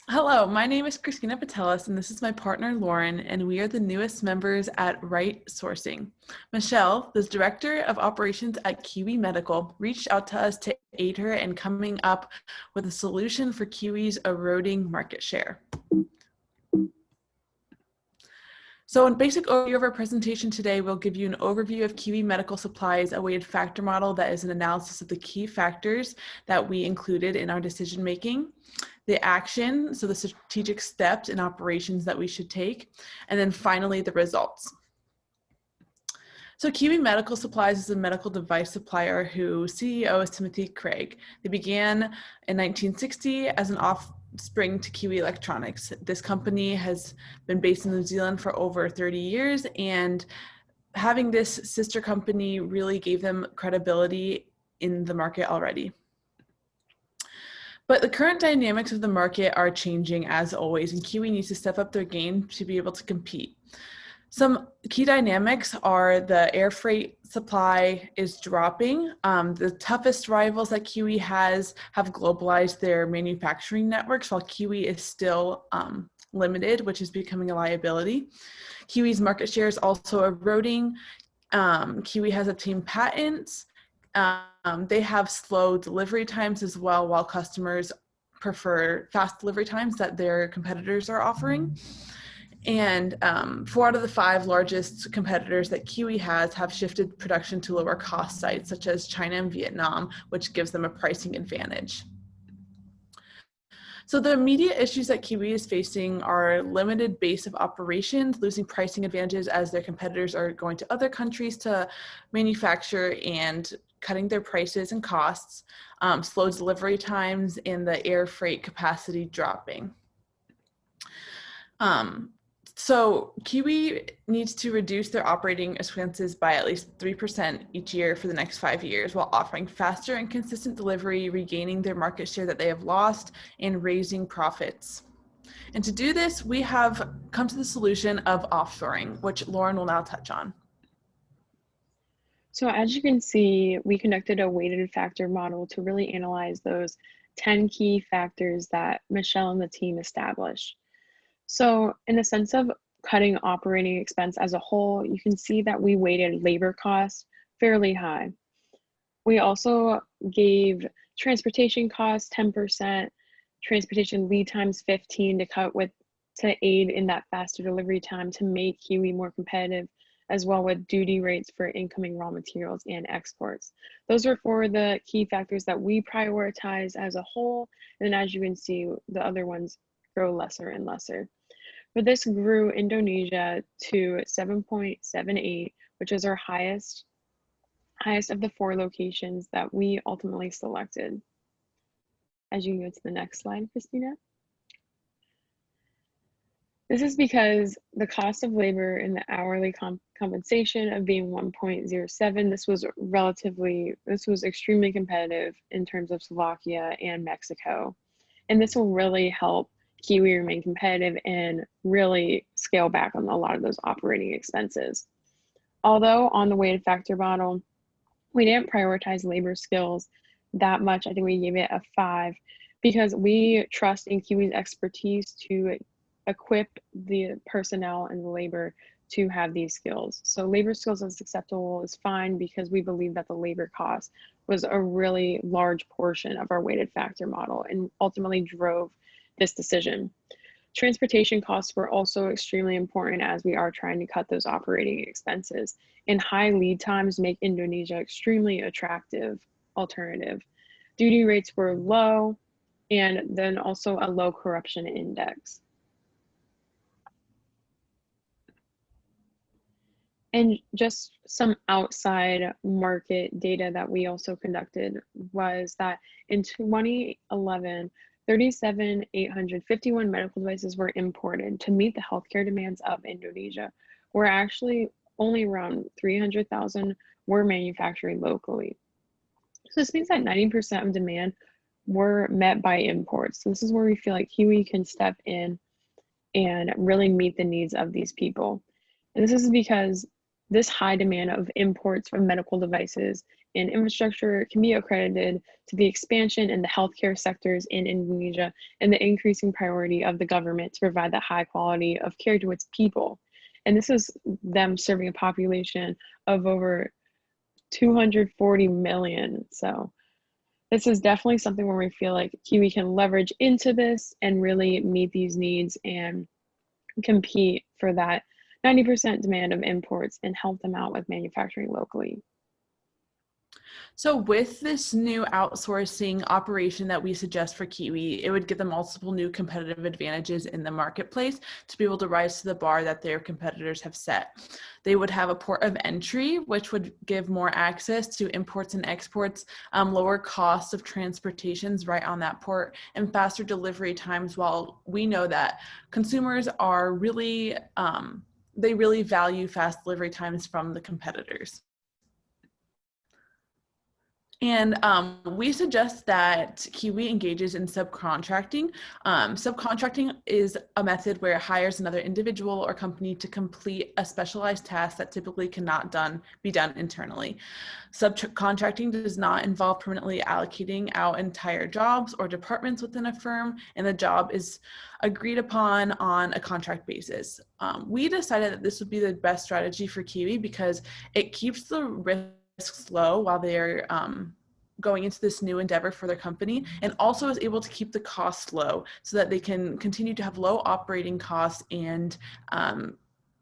Hello, my name is Christina Patelis, and this is my partner Lauren, and we are the newest members at Right Sourcing. Michelle, the Director of Operations at Kiwi Medical, reached out to us to aid her in coming up with a solution for Kiwi's eroding market share. So in basic overview of our presentation today, we'll give you an overview of Kiwi Medical Supply's a weighted factor model that is an analysis of the key factors that we included in our decision making, the action, so the strategic steps and operations that we should take, and then finally the results. So Kiwi Medical Supplies is a medical device supplier whose CEO is Timothy Craig. They began in 1960 as an offspring to Kiwi Electronics. This company has been based in New Zealand for over 30 years, and having this sister company really gave them credibility in the market already. But the current dynamics of the market are changing as always, and Kiwi needs to step up their game to be able to compete. Some key dynamics are the air freight supply is dropping. The toughest rivals that Kiwi has have globalized their manufacturing networks, while Kiwi is still limited, which is becoming a liability. Kiwi's market share is also eroding. Kiwi has obtained patents. They have slow delivery times as well, while customers prefer fast delivery times that their competitors are offering. And 4 out of the 5 largest competitors that Kiwi has have shifted production to lower cost sites, such as China and Vietnam, which gives them a pricing advantage. So the immediate issues that Kiwi is facing are limited base of operations, losing pricing advantages as their competitors are going to other countries to manufacture and cutting their prices and costs, slow delivery times, and the air freight capacity dropping. So Kiwi needs to reduce their operating expenses by at least 3% each year for the next 5 years, while offering faster and consistent delivery, regaining their market share that they have lost, and raising profits. And to do this, we have come to the solution of offshoring, which Lauren will now touch on. So as you can see, we conducted a weighted factor model to really analyze those 10 key factors that Michelle and the team established. So in the sense of cutting operating expense as a whole, you can see that we weighted labor costs fairly high. We also gave transportation costs 10%, transportation lead times 15 to aid in that faster delivery time to make Kiwi more competitive, as well with duty rates for incoming raw materials and exports. Those are 4 of the key factors that we prioritize as a whole. And as you can see, the other ones grow lesser and lesser. But this grew Indonesia to 7.78, which is our highest of the 4 locations that we ultimately selected. As you can go to the next slide, Christina. This is because the cost of labor and the hourly compensation of being 1.07, this was extremely competitive in terms of Slovakia and Mexico. And this will really help Kiwi remain competitive and really scale back on a lot of those operating expenses. Although on the weighted factor model, we didn't prioritize labor skills that much. I think we gave it a 5 because we trust in Kiwi's expertise to equip the personnel and the labor to have these skills. So labor skills as acceptable is fine because we believe that the labor cost was a really large portion of our weighted factor model and ultimately drove this decision. Transportation costs were also extremely important as we are trying to cut those operating expenses, and high lead times make Indonesia extremely attractive alternative. Duty rates were low, and then also a low corruption index. And just some outside market data that we also conducted was that in 2011, 37,851 medical devices were imported to meet the healthcare demands of Indonesia, where actually only around 300,000 were manufactured locally. So this means that 90% of demand were met by imports. So this is where we feel like Kiwi can step in and really meet the needs of these people. And this is because this high demand of imports from medical devices and infrastructure can be accredited to the expansion in the healthcare sectors in Indonesia and the increasing priority of the government to provide that high quality of care to its people. And this is them serving a population of over 240 million. So this is definitely something where we feel like Kiwi can leverage into this and really meet these needs and compete for that 90% demand of imports and help them out with manufacturing locally. So with this new outsourcing operation that we suggest for Kiwi, it would give them multiple new competitive advantages in the marketplace to be able to rise to the bar that their competitors have set. They would have a port of entry, which would give more access to imports and exports, lower costs of transportations right on that port, and faster delivery times, while we know that consumers are really, they really value fast delivery times from the competitors. And we suggest that Kiwi engages in subcontracting. Subcontracting is a method where it hires another individual or company to complete a specialized task that typically cannot be done internally. Subcontracting does not involve permanently allocating out entire jobs or departments within a firm, and the job is agreed upon on a contract basis. We decided that this would be the best strategy for Kiwi because it keeps the risks low while they're going into this new endeavor for their company, and also is able to keep the costs low so that they can continue to have low operating costs and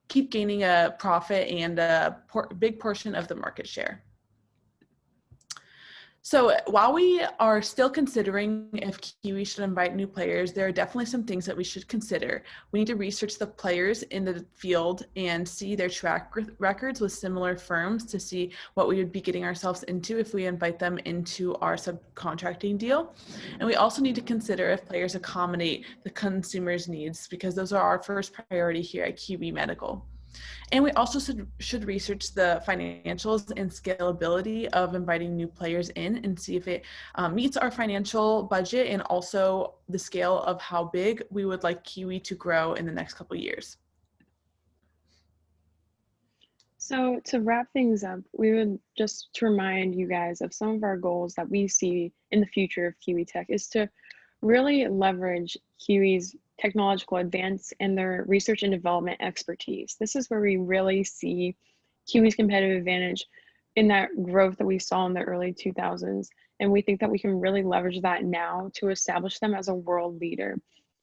keep gaining a profit and a big portion of the market share. So while we are still considering if Kiwi should invite new players, there are definitely some things that we should consider. We need to research the players in the field and see their track records with similar firms to see what we would be getting ourselves into if we invite them into our subcontracting deal. And we also need to consider if players accommodate the consumer's needs, because those are our first priority here at Kiwi Medical. And we also should research the financials and scalability of inviting new players in and see if it meets our financial budget, and also the scale of how big we would like Kiwi to grow in the next couple of years. So to wrap things up, we would just to remind you guys of some of our goals that we see in the future of Kiwi Tech is to really leverage Kiwi's technological advance and their research and development expertise. This is where we really see Kiwi's competitive advantage in that growth that we saw in the early 2000s. And we think that we can really leverage that now to establish them as a world leader.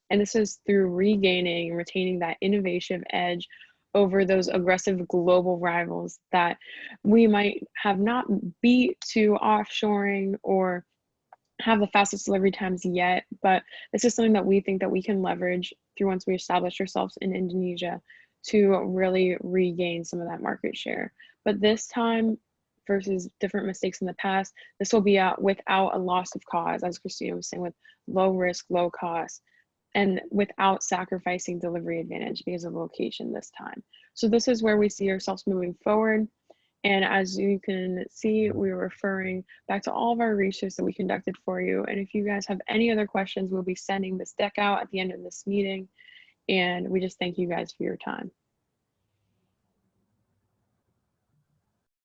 And this is through regaining and retaining that innovation edge over those aggressive global rivals that we might have not beat to offshoring or have the fastest delivery times yet, but this is something that we think that we can leverage through once we establish ourselves in Indonesia to really regain some of that market share. But this time, versus different mistakes in the past, this will be without a loss of cause, as Christina was saying, with low risk, low cost, and without sacrificing delivery advantage because of location this time. So this is where we see ourselves moving forward. And as you can see, we're referring back to all of our research that we conducted for you. And if you guys have any other questions, we'll be sending this deck out at the end of this meeting. And we just thank you guys for your time.